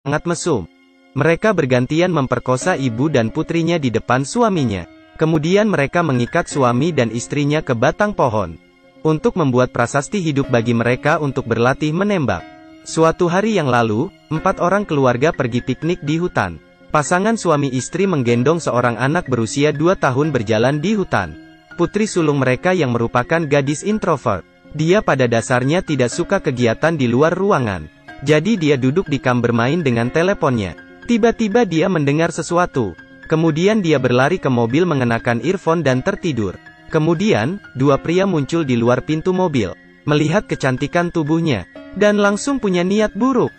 sangat mesum. Mereka bergantian memperkosa ibu dan putrinya di depan suaminya. Kemudian mereka mengikat suami dan istrinya ke batang pohon untuk membuat prasasti hidup bagi mereka untuk berlatih menembak. Suatu hari yang lalu, 4 orang keluarga pergi piknik di hutan. Pasangan suami istri menggendong seorang anak berusia 2 tahun berjalan di hutan. Putri sulung mereka yang merupakan gadis introvert. Dia pada dasarnya tidak suka kegiatan di luar ruangan. Jadi dia duduk di kamar bermain dengan teleponnya. Tiba-tiba dia mendengar sesuatu. Kemudian dia berlari ke mobil mengenakan earphone dan tertidur. Kemudian, 2 pria muncul di luar pintu mobil, melihat kecantikan tubuhnya, dan langsung punya niat buruk.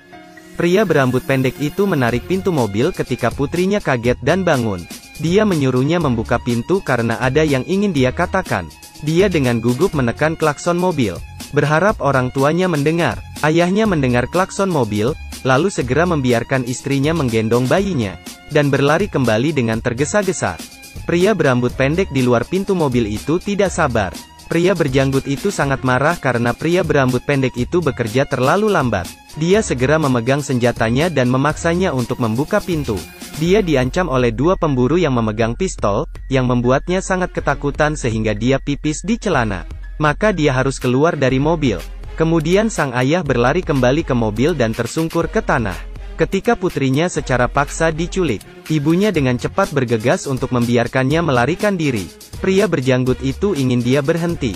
Pria berambut pendek itu menarik pintu mobil ketika putrinya kaget dan bangun. Dia menyuruhnya membuka pintu karena ada yang ingin dia katakan. Dia dengan gugup menekan klakson mobil, berharap orang tuanya mendengar. Ayahnya mendengar klakson mobil, lalu segera membiarkan istrinya menggendong bayinya, dan berlari kembali dengan tergesa-gesa. Pria berambut pendek di luar pintu mobil itu tidak sabar. Pria berjanggut itu sangat marah karena pria berambut pendek itu bekerja terlalu lambat. Dia segera memegang senjatanya dan memaksanya untuk membuka pintu. Dia diancam oleh 2 pemburu yang memegang pistol, yang membuatnya sangat ketakutan sehingga dia pipis di celana. Maka dia harus keluar dari mobil. Kemudian sang ayah berlari kembali ke mobil dan tersungkur ke tanah. Ketika putrinya secara paksa diculik, ibunya dengan cepat bergegas untuk membiarkannya melarikan diri. Pria berjanggut itu ingin dia berhenti.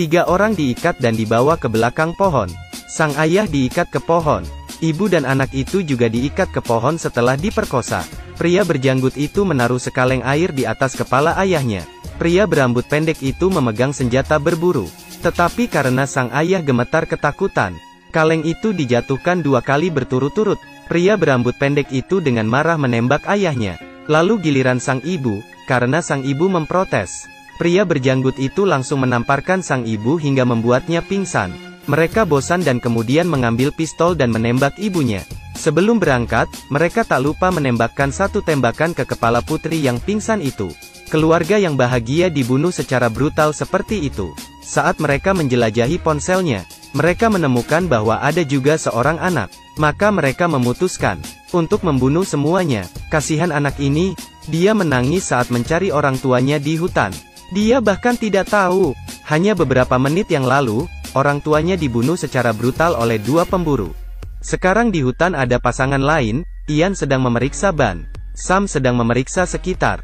3 orang diikat dan dibawa ke belakang pohon. Sang ayah diikat ke pohon. Ibu dan anak itu juga diikat ke pohon setelah diperkosa. Pria berjanggut itu menaruh sekaleng air di atas kepala ayahnya. Pria berambut pendek itu memegang senjata berburu. Tetapi karena sang ayah gemetar ketakutan, kaleng itu dijatuhkan 2 kali berturut-turut. Pria berambut pendek itu dengan marah menembak ayahnya. Lalu giliran sang ibu, karena sang ibu memprotes. Pria berjanggut itu langsung menamparkan sang ibu hingga membuatnya pingsan. Mereka bosan dan kemudian mengambil pistol dan menembak ibunya. Sebelum berangkat, mereka tak lupa menembakkan 1 tembakan ke kepala putri yang pingsan itu. Keluarga yang bahagia dibunuh secara brutal seperti itu. Saat mereka menjelajahi ponselnya, mereka menemukan bahwa ada juga seorang anak. Maka mereka memutuskan untuk membunuh semuanya. Kasihan anak ini, dia menangis saat mencari orang tuanya di hutan. Dia bahkan tidak tahu, hanya beberapa menit yang lalu, orang tuanya dibunuh secara brutal oleh 2 pemburu. Sekarang di hutan ada pasangan lain. Ian sedang memeriksa ban. Sam sedang memeriksa sekitar.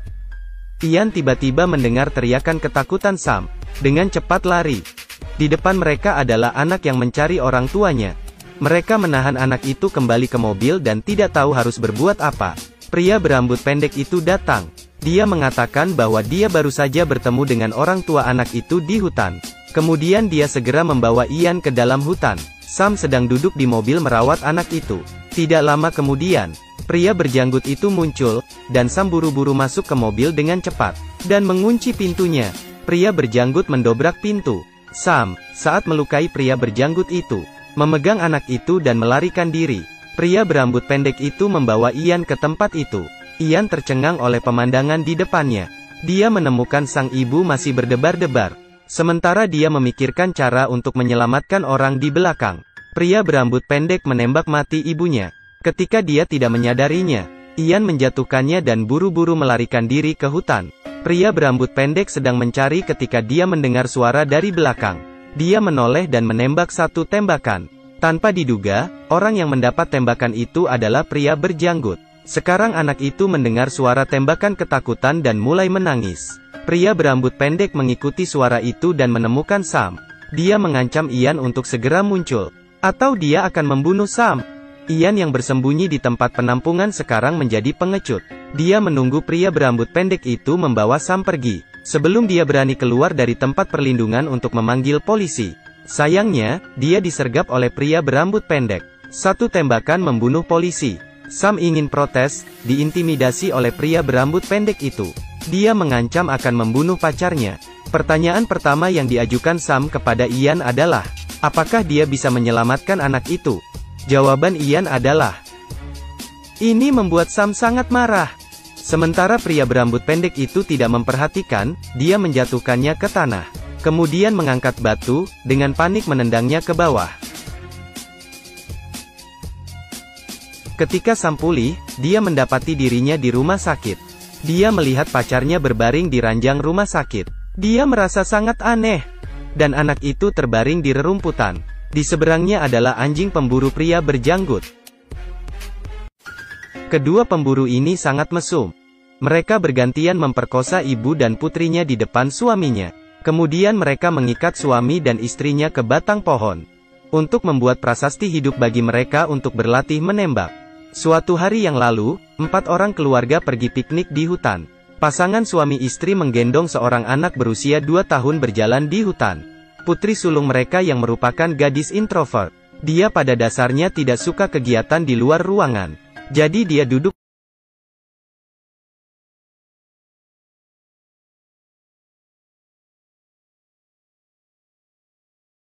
Ian tiba-tiba mendengar teriakan ketakutan Sam. Dengan cepat lari. Di depan mereka adalah anak yang mencari orang tuanya. Mereka menahan anak itu kembali ke mobil dan tidak tahu harus berbuat apa. Pria berambut pendek itu datang. Dia mengatakan bahwa dia baru saja bertemu dengan orang tua anak itu di hutan. Kemudian dia segera membawa Ian ke dalam hutan. Sam sedang duduk di mobil merawat anak itu. Tidak lama kemudian, pria berjanggut itu muncul, dan Sam buru-buru masuk ke mobil dengan cepat, dan mengunci pintunya. Pria berjanggut mendobrak pintu. Sam, saat melukai pria berjanggut itu, memegang anak itu dan melarikan diri. Pria berambut pendek itu membawa Ian ke tempat itu. Ian tercengang oleh pemandangan di depannya. Dia menemukan sang ibu masih berdebar-debar. Sementara dia memikirkan cara untuk menyelamatkan orang di belakang. Pria berambut pendek menembak mati ibunya. Ketika dia tidak menyadarinya, Ian menjatuhkannya dan buru-buru melarikan diri ke hutan. Pria berambut pendek sedang mencari ketika dia mendengar suara dari belakang. Dia menoleh dan menembak 1 tembakan. Tanpa diduga, orang yang mendapat tembakan itu adalah pria berjanggut. Sekarang anak itu mendengar suara tembakan ketakutan dan mulai menangis. Pria berambut pendek mengikuti suara itu dan menemukan Sam. Dia mengancam Ian untuk segera muncul, atau dia akan membunuh Sam. Ian yang bersembunyi di tempat penampungan sekarang menjadi pengecut. Dia menunggu pria berambut pendek itu membawa Sam pergi, sebelum dia berani keluar dari tempat perlindungan untuk memanggil polisi. Sayangnya, dia disergap oleh pria berambut pendek. 1 tembakan membunuh polisi. Sam ingin protes, diintimidasi oleh pria berambut pendek itu. Dia mengancam akan membunuh pacarnya. Pertanyaan pertama yang diajukan Sam kepada Ian adalah, apakah dia bisa menyelamatkan anak itu? Jawaban Ian adalah, ini membuat Sam sangat marah. Sementara pria berambut pendek itu tidak memperhatikan, dia menjatuhkannya ke tanah. Kemudian mengangkat batu, dengan panik menendangnya ke bawah. Ketika Sam pulih, dia mendapati dirinya di rumah sakit. Dia melihat pacarnya berbaring di ranjang rumah sakit. Dia merasa sangat aneh. Dan anak itu terbaring di rerumputan. Di seberangnya adalah anjing pemburu pria berjanggut. Kedua pemburu ini sangat mesum. Mereka bergantian memperkosa ibu dan putrinya di depan suaminya. Kemudian mereka mengikat suami dan istrinya ke batang pohon. Untuk membuat prasasti hidup bagi mereka untuk berlatih menembak. Suatu hari yang lalu, 4 orang keluarga pergi piknik di hutan. Pasangan suami istri menggendong seorang anak berusia 2 tahun berjalan di hutan. Putri sulung mereka yang merupakan gadis introvert. Dia pada dasarnya tidak suka kegiatan di luar ruangan. Jadi dia duduk